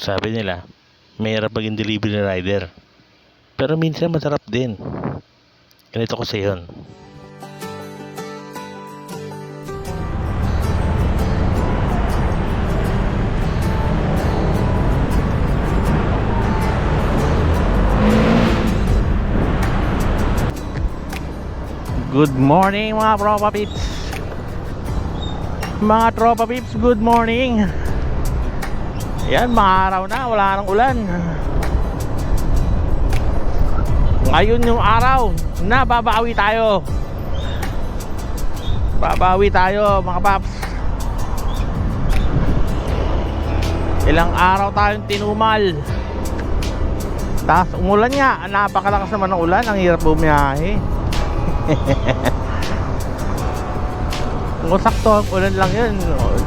Sabi nila, mahirap maging delivery rider. Pero minsan masarap din. Ganito ko sa yun. Good morning mga tropa pips. Mga tropa pips, good morning. Ayan, maaraw na, wala nang ulan. Ngayon yung araw na babawi tayo. Babawi tayo mga paps. Ilang araw tayong tinumal. Tapos umulan nga, napakalakas naman ng ulan. Ang hirap bumiyahe. Kung sakto ang ulan lang yun,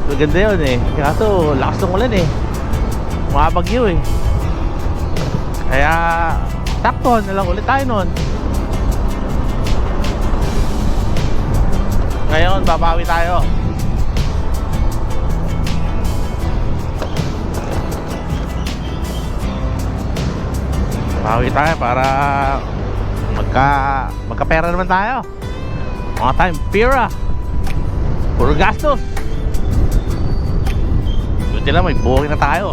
maganda yun eh. Kaso lakas ng ulan eh, mga bagyo eh. Kaya sakto na lang ulit tayo nun. Ngayon babawi tayo. Bawi tayo para magkapera naman tayo. Mga time pira, puro gastos. Buti lang may booking na tayo.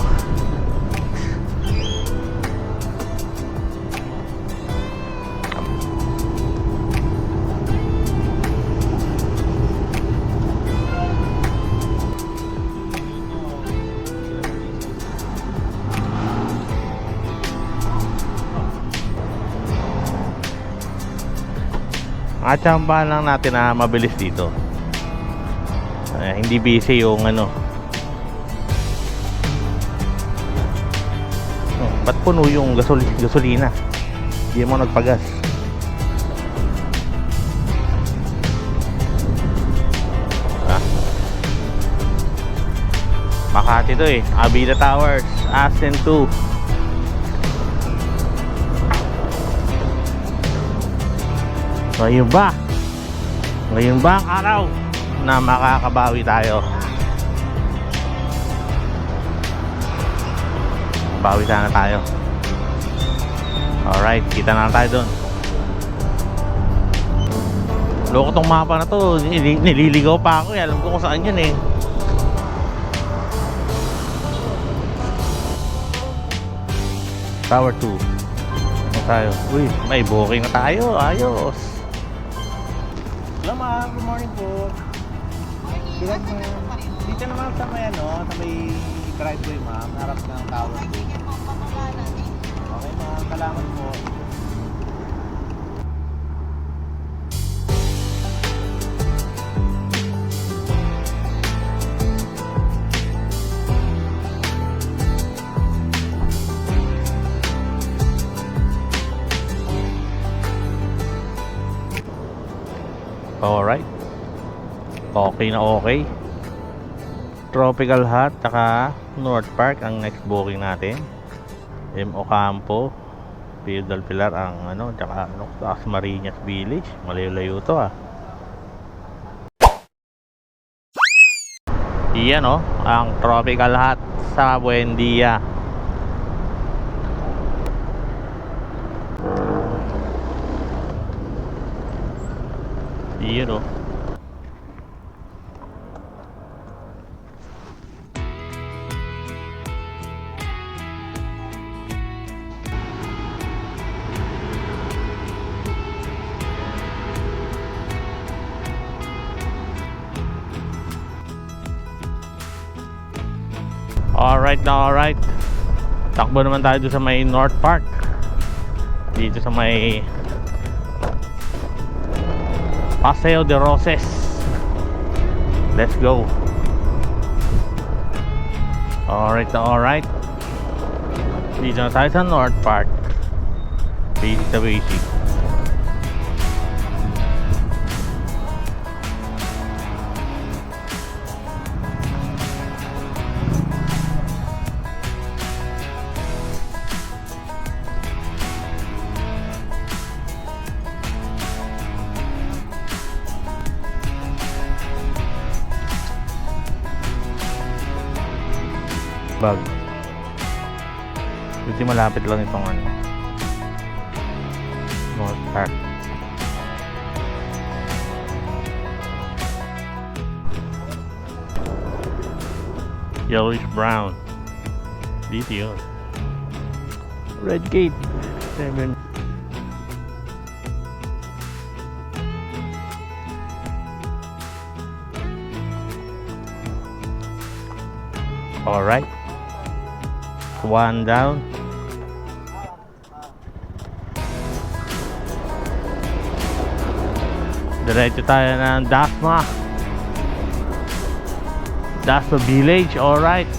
At tsambahan lang natin na mabilis dito. Hindi busy yung ano. Ba't puno yung gasolina? Hindi mo nagpagas. Makati to eh. Abida Towers, Ascent 2. Ngayon ba ang araw na makakabawi tayo? Bawi na tayo. Alright, kita na tayo doon. Loko tong mapa na to. Nililigaw pa ako eh. Alam ko kung saan yun eh. Tower 2 tayo. Uy, may booking na tayo. Ayos. Hello ma'am, good morning po. Good morning. Dito naman sa may sa may driveway ma'am, harap ng tower. Okay ma'am, salamat po. Alright. Okay na okay. Tropical Hut tsaka North Park ang next booking natin. M. Ocampo, Pio del Pilar ang tsaka Dasmariñas Village. Malayo-layo to ah. Iyan ang Tropical Hut sa Buendia. Iyan Alright. Takbo naman tayo doon sa may North Park. Dito sa may Paseo de Roses. Let's go. Alright. Dito na tayo sa North Park. Basic. bag. Kasi malapit lang itong ano, North Park. Yellowish brown. Dito yun. Red gate. 7. Alright. One down. Diretso tayo ng Dasma. Dasma Village. Alright.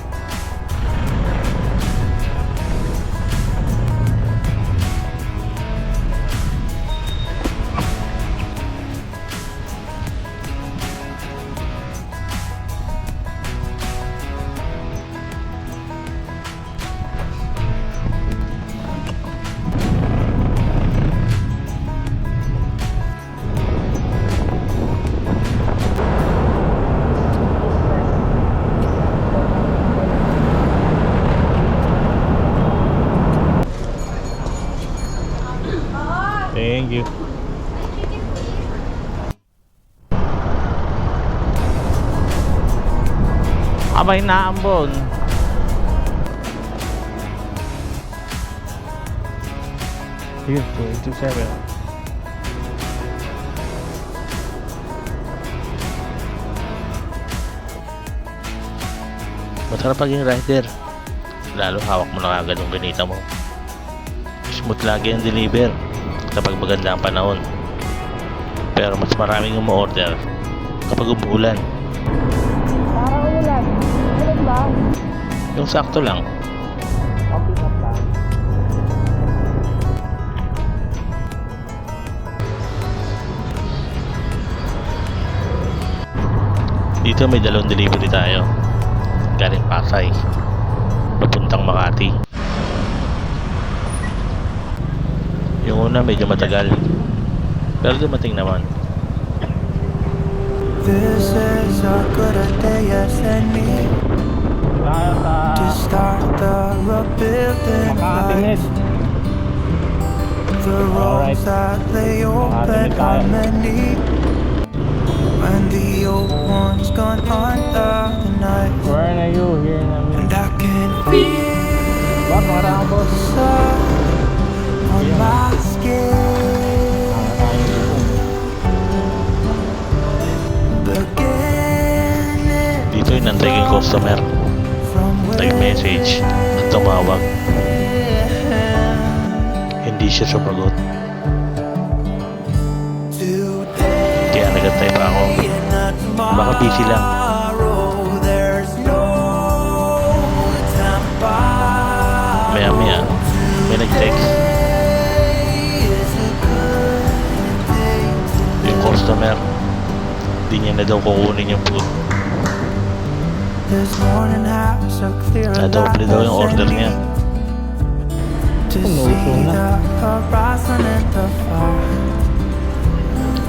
Thank you. Abay na ambon. Here, 287. Masarap paging rider. Lalo hawak mo na kagad yung ganita mo. Smooth lagi ang deliver kapag maganda ang panahon. Pero mas maraming umu-order kapag umuulan. Parang ulan. Ulan ba? Yung sakto lang. Okay na ba? Dito may dalawang delivery tayo. Galing Pasay papuntang Makati. Yung una medyo matagal, pero dumating naman. This is a good day, yes, and me to start the rebuilding life. The roads that lay open are many. When the old one's gone under the night, Where are you? Here namin. and I can feel the sun on my skin. Beginning Dito inantay yung customer. from where Nag-message at tumawag. Hindi siya sumagot. today Kaya nagantay pa ako. and not Baka busy lang. tomorrow. There's no time to borrow. Maya maya may nag-text. Is a good day Yung customer, hindi niya na daw kukunin yung food. This morning has a clear Nadoble daw yung order niya. to see the horizon and the far.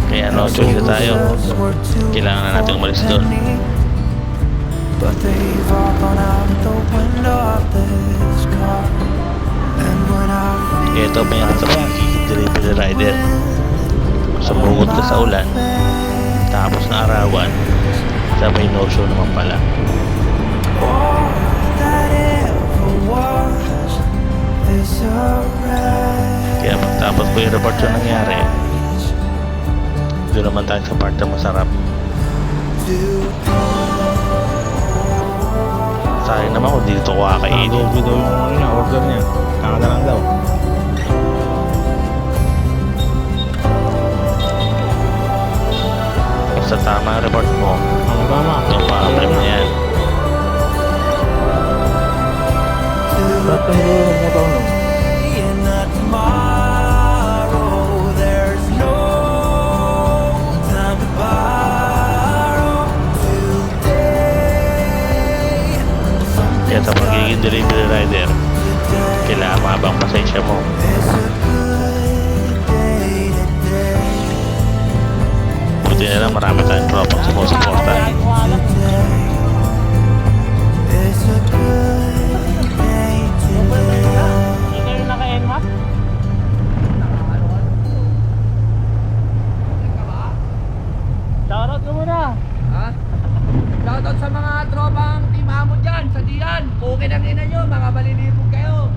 Kaya no choice na tayo. Kailangan na natin umalis doon. But they've all gone out the window of this car. And when I Ito may katrabaho, delivery rider. Sumugod ka sa ulan, tapos na arawan, sabay no-show naman pala. all that ever was is a wreck. Kaya pagtapos ko yung report yung nangyari, doon naman tayo sa part na masarap. Sayang naman kung dito ko kakainin. Doble daw yung order niya. Kaka na lang daw. Basta tama ang report mo, yung pa-problem na yan. In the tomorrow, there's no time to borrow. Today, Kaya sa pagiging delivery rider, kailangan mahabang pasensya mo. it's a good day today. Buti na lang marami tayong tropang sumusuporta. It's a good day today. ina nyo, mga malilipog kayo.